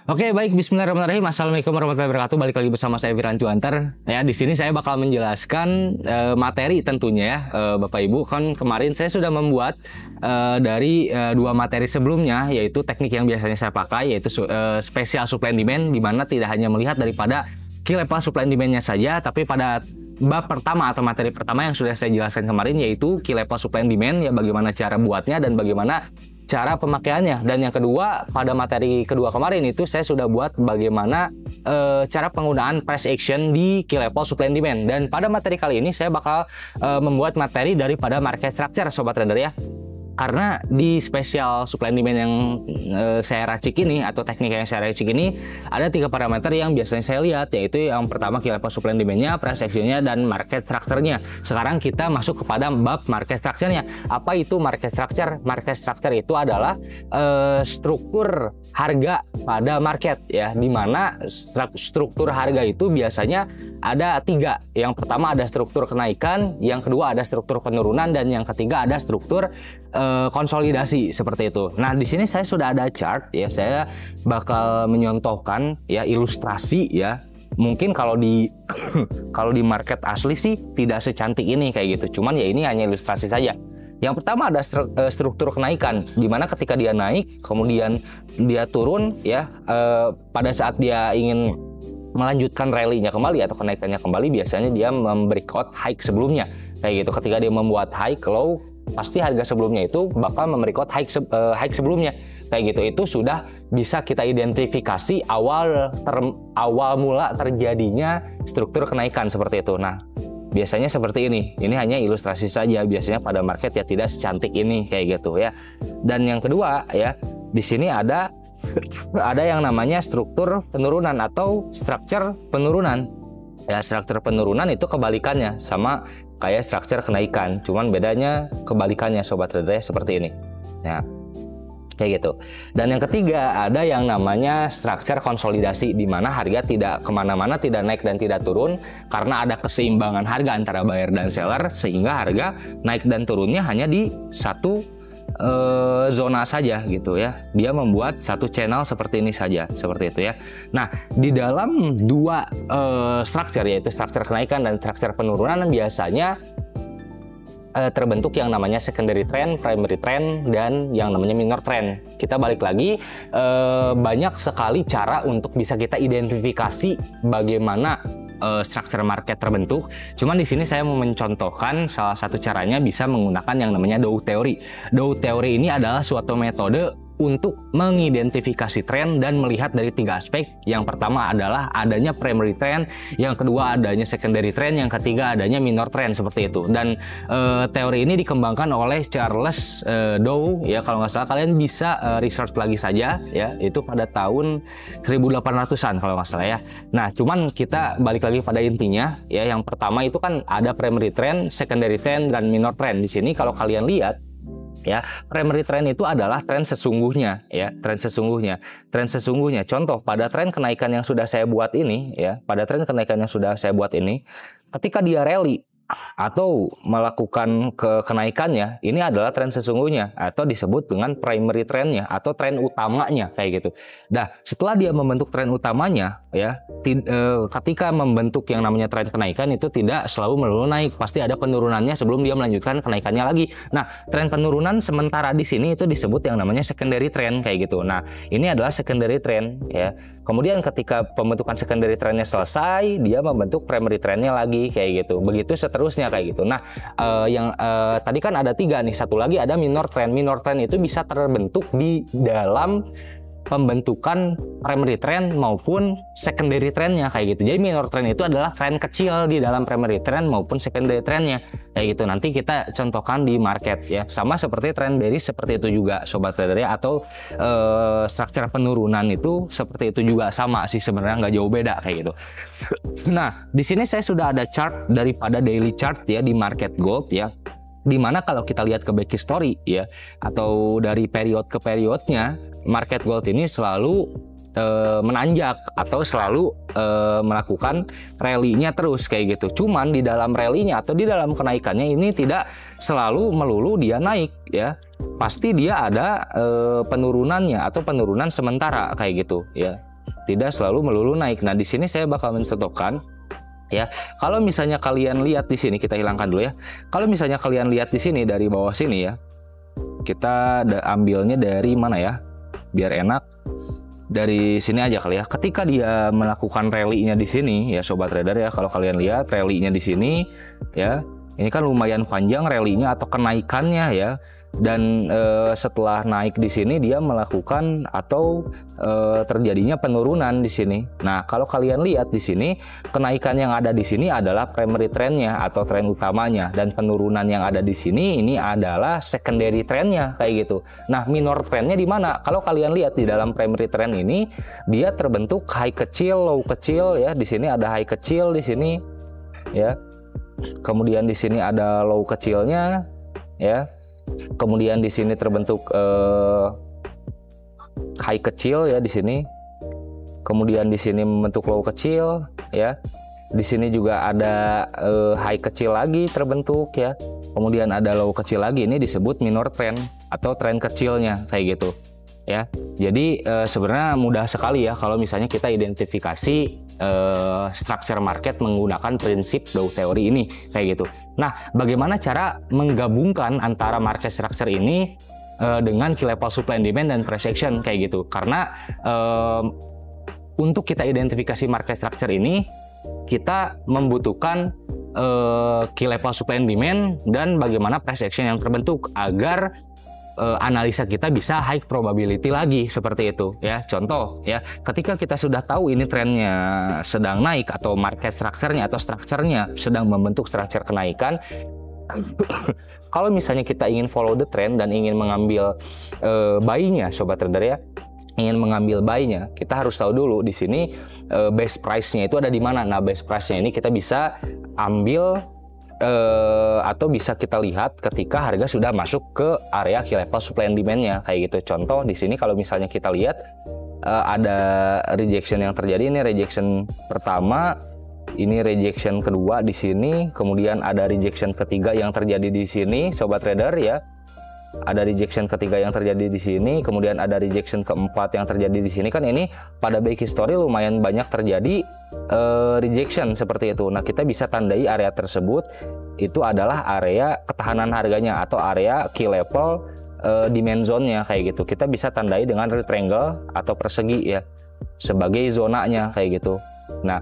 Oke, baik. Bismillahirrahmanirrahim. Assalamualaikum warahmatullahi wabarakatuh. Balik lagi bersama saya Firhan Juanter. Ya, di sini saya bakal menjelaskan materi tentunya ya, Bapak Ibu. Kan kemarin saya sudah membuat dari dua materi sebelumnya, yaitu teknik yang biasanya saya pakai, yaitu spesial supply and demand, di mana tidak hanya melihat daripada key level supply and demand-nya saja, tapi pada bab pertama atau materi pertama yang sudah saya jelaskan kemarin, yaitu key level supply and demand, ya bagaimana cara buatnya dan bagaimana cara pemakaiannya. Dan yang kedua, pada materi kedua kemarin itu saya sudah buat bagaimana cara penggunaan price action di key level supply and demand. Dan pada materi kali ini saya bakal membuat materi daripada market structure, sobat trader ya. Karena di special supply and demand yang saya racik ini, atau teknik yang saya racik ini, ada 3 parameter yang biasanya saya lihat, yaitu yang pertama key level supply and demand-nya, price action-nya, dan market structure-nya. Sekarang kita masuk kepada bab market structure-nya. Apa itu market structure? Market structure itu adalah struktur harga pada market ya, dimana struktur harga itu biasanya ada 3. Yang pertama ada struktur kenaikan, yang kedua ada struktur penurunan, dan yang ketiga ada struktur konsolidasi, seperti itu. Nah, di sini saya sudah ada chart ya, saya bakal menyontohkan ya ilustrasi ya. Mungkin kalau di kalau di market asli sih tidak secantik ini kayak gitu. Cuman ya ini hanya ilustrasi saja. Yang pertama ada struktur kenaikan, di mana ketika dia naik kemudian dia turun ya, pada saat dia ingin melanjutkan rally-nya kembali atau kenaikannya kembali, biasanya dia membreakout high sebelumnya kayak gitu. Ketika dia membuat high low, pasti harga sebelumnya itu bakal membreakout high sebelumnya kayak gitu. Itu sudah bisa kita identifikasi awal mula terjadinya struktur kenaikan seperti itu. Nah, biasanya seperti ini. Ini hanya ilustrasi saja. Biasanya pada market ya tidak secantik ini kayak gitu ya. Dan yang kedua ya, di sini ada yang namanya struktur penurunan atau structure penurunan. Ya, struktur penurunan itu kebalikannya sama kayak struktur kenaikan, cuman bedanya kebalikannya, sobat trader, seperti ini ya, kayak gitu. Dan yang ketiga ada yang namanya struktur konsolidasi, di mana harga tidak kemana-mana, tidak naik dan tidak turun, karena ada keseimbangan harga antara buyer dan seller, sehingga harga naik dan turunnya hanya di satu zona saja gitu ya. Dia membuat satu channel seperti ini saja, seperti itu ya. Nah, di dalam dua structure, yaitu structure kenaikan dan structure penurunan, biasanya terbentuk yang namanya secondary trend, primary trend, dan yang namanya minor trend. Kita balik lagi, banyak sekali cara untuk bisa kita identifikasi bagaimana structure market terbentuk. Cuman di sini saya mau mencontohkan salah satu caranya bisa menggunakan yang namanya Dow Theory. Dow Theory ini adalah suatu metode untuk mengidentifikasi tren dan melihat dari 3 aspek. Yang pertama adalah adanya primary trend, yang kedua adanya secondary trend, yang ketiga adanya minor trend, seperti itu. Dan teori ini dikembangkan oleh Charles Dow ya, kalau nggak salah. Kalian bisa research lagi saja ya, itu pada tahun 1800-an kalau nggak salah ya. Nah, cuman kita balik lagi pada intinya ya. Yang pertama itu kan ada primary trend, secondary trend, dan minor trend. Di sini kalau kalian lihat ya, primary trend itu adalah tren sesungguhnya ya, tren sesungguhnya. Contoh pada tren kenaikan yang sudah saya buat ini ya, pada tren kenaikan yang sudah saya buat ini, ketika dia rally atau melakukan kenaikannya, ini adalah tren sesungguhnya atau disebut dengan primary trendnya atau tren utamanya kayak gitu. Nah, setelah dia membentuk tren utamanya ya, ketika membentuk yang namanya tren kenaikan itu tidak selalu melulu naik, pasti ada penurunannya sebelum dia melanjutkan kenaikannya lagi. Nah, tren penurunan sementara di sini itu disebut yang namanya secondary trend kayak gitu. Nah, ini adalah secondary trend ya. Kemudian ketika pembentukan secondary trendnya selesai, dia membentuk primary trendnya lagi kayak gitu. Begitu seterusnya kayak gitu. Nah, tadi kan ada 3 nih, satu lagi ada minor trend. Minor trend itu bisa terbentuk di dalam pembentukan primary trend maupun secondary trendnya kayak gitu. Jadi minor trend itu adalah tren kecil di dalam primary trend maupun secondary trendnya kayak gitu. Nanti kita contohkan di market ya, sama seperti trend bearish seperti itu juga, sobat trader ya, atau structure penurunan itu seperti itu juga, sama sih sebenarnya, nggak jauh beda kayak gitu. Nah, di sini saya sudah ada chart daripada daily chart ya di market gold ya, dimana kalau kita lihat ke back history ya, atau dari period ke periodnya, market gold ini selalu menanjak atau selalu melakukan rally-nya terus kayak gitu. Cuman di dalam rally-nya atau di dalam kenaikannya ini tidak selalu melulu dia naik ya. Pasti dia ada penurunannya atau penurunan sementara kayak gitu ya. tidak selalu melulu naik. Nah, di sini saya bakal mencontohkan ya. Kalau misalnya kalian lihat di sini, kita hilangkan dulu ya. Kalau misalnya kalian lihat di sini dari bawah sini ya. Kita ambilnya dari mana ya? Biar enak. Dari sini aja kali ya. Ketika dia melakukan rally-nya di sini ya sobat trader ya. Kalau kalian lihat rally-nya di sini ya. Ini kan lumayan panjang rally-nya atau kenaikannya ya. Dan setelah naik di sini dia melakukan atau terjadinya penurunan di sini. Nah, kalau kalian lihat di sini kenaikan yang ada di sini adalah primary trendnya atau tren utamanya, dan penurunan yang ada di sini ini adalah secondary trendnya kayak gitu. Nah, minor trendnya di mana? Kalau kalian lihat di dalam primary trend ini dia terbentuk high kecil, low kecil ya. Di sini ada high kecil di sini ya. Kemudian di sini ada low kecilnya ya. Kemudian di sini terbentuk high kecil ya di sini. Kemudian di sini membentuk low kecil ya. Di sini juga ada high kecil lagi terbentuk ya. Kemudian ada low kecil lagi, ini disebut minor trend atau tren kecilnya kayak gitu ya. Jadi sebenarnya mudah sekali ya kalau misalnya kita identifikasi structure market menggunakan prinsip Dow Theory ini kayak gitu. Nah, bagaimana cara menggabungkan antara market structure ini dengan key level supply and demand dan price action kayak gitu? Karena untuk kita identifikasi market structure ini kita membutuhkan key level supply and demand dan bagaimana price action yang terbentuk agar analisa kita bisa high probability lagi seperti itu ya. Contoh ya, ketika kita sudah tahu ini trennya sedang naik atau market structure-nya atau structure-nya sedang membentuk structure kenaikan, kalau misalnya kita ingin follow the trend dan ingin mengambil buy-nya sobat trader ya, ingin mengambil buy-nya, kita harus tahu dulu di sini base price-nya itu ada di mana. Nah, base price-nya ini kita bisa ambil atau bisa kita lihat ketika harga sudah masuk ke area key level supply and demand-nya kayak gitu. Contoh di sini kalau misalnya kita lihat ada rejection yang terjadi, ini rejection pertama, ini rejection kedua di sini, kemudian ada rejection ketiga yang terjadi di sini sobat trader ya. Ada rejection ketiga yang terjadi di sini, kemudian ada rejection keempat yang terjadi di sini. Kan ini pada back history lumayan banyak terjadi rejection seperti itu. Nah, kita bisa tandai area tersebut itu adalah area ketahanan harganya atau area key level demand zone-nya kayak gitu. Kita bisa tandai dengan rectangle atau persegi ya sebagai zonanya kayak gitu. Nah,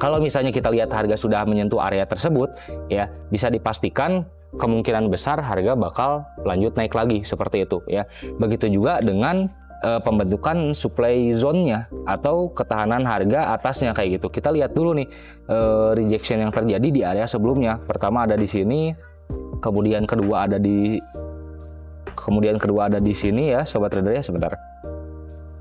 kalau misalnya kita lihat harga sudah menyentuh area tersebut ya, bisa dipastikan kemungkinan besar harga bakal lanjut naik lagi seperti itu ya. Begitu juga dengan pembentukan supply zone-nya atau ketahanan harga atasnya kayak gitu. Kita lihat dulu nih rejection yang terjadi di area sebelumnya. Pertama ada di sini, kemudian kedua ada di sini ya sobat trader ya, sebentar.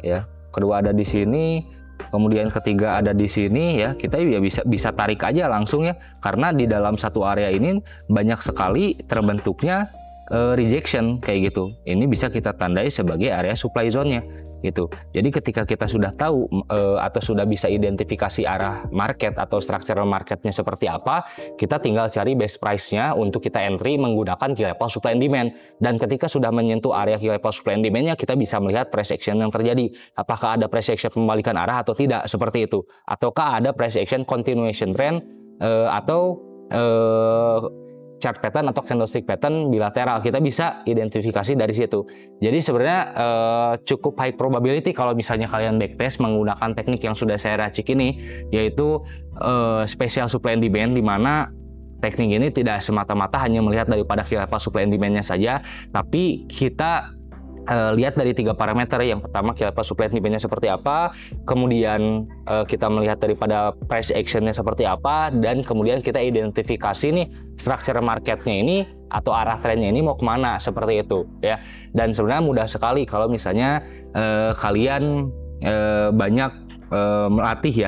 Ya, kedua ada di sini, kemudian ketiga ada di sini ya. Kita ya bisa tarik aja langsung ya, karena di dalam satu area ini banyak sekali terbentuknya rejection kayak gitu. Ini bisa kita tandai sebagai area supply zone-nya gitu. Jadi ketika kita sudah tahu atau sudah bisa identifikasi arah market atau structural marketnya seperti apa, kita tinggal cari base price-nya untuk kita entry menggunakan key level supply and demand. Dan ketika sudah menyentuh area key level supply and demand-nya, kita bisa melihat price action yang terjadi. Apakah ada price action membalikan arah atau tidak seperti itu, ataukah ada price action continuation trend atau chart pattern atau candlestick pattern bilateral. Kita bisa identifikasi dari situ. Jadi sebenarnya cukup high probability kalau misalnya kalian backtest menggunakan teknik yang sudah saya racik ini, yaitu special supply and demand, di mana teknik ini tidak semata-mata hanya melihat daripada key level supply and demand-nya saja, tapi kita lihat dari 3 parameter. Yang pertama key level supply and demand-nya seperti apa, kemudian kita melihat daripada price action-nya seperti apa, dan kemudian kita identifikasi nih structure market-nya ini atau arah trennya ini mau kemana seperti itu ya. Dan sebenarnya mudah sekali kalau misalnya kalian banyak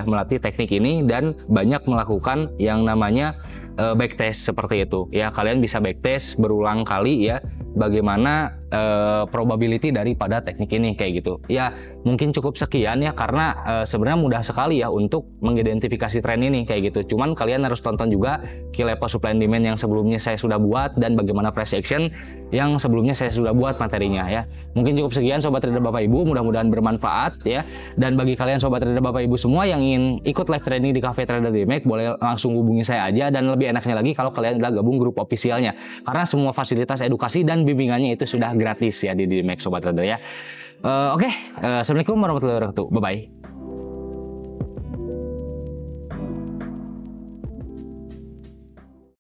melatih teknik ini dan banyak melakukan yang namanya backtest seperti itu ya. Kalian bisa backtest berulang kali ya, bagaimana probability daripada teknik ini kayak gitu. Ya mungkin cukup sekian ya, karena sebenarnya mudah sekali ya untuk mengidentifikasi tren ini kayak gitu. Cuman kalian harus tonton juga key level supply and demand yang sebelumnya saya sudah buat, dan bagaimana price action yang sebelumnya saya sudah buat materinya ya. Mungkin cukup sekian sobat trader Bapak Ibu, mudah-mudahan bermanfaat ya. Dan bagi kalian sobat trader Bapak Ibu semua yang ingin ikut live trading di Cafe Trader DMAX, boleh langsung hubungi saya aja, dan lebih enaknya lagi kalau kalian udah gabung grup officialnya, karena semua fasilitas edukasi dan bimbingannya itu sudah gratis ya di DMAX sobat trader ya. Oke, Assalamualaikum warahmatullahi wabarakatuh. Bye bye.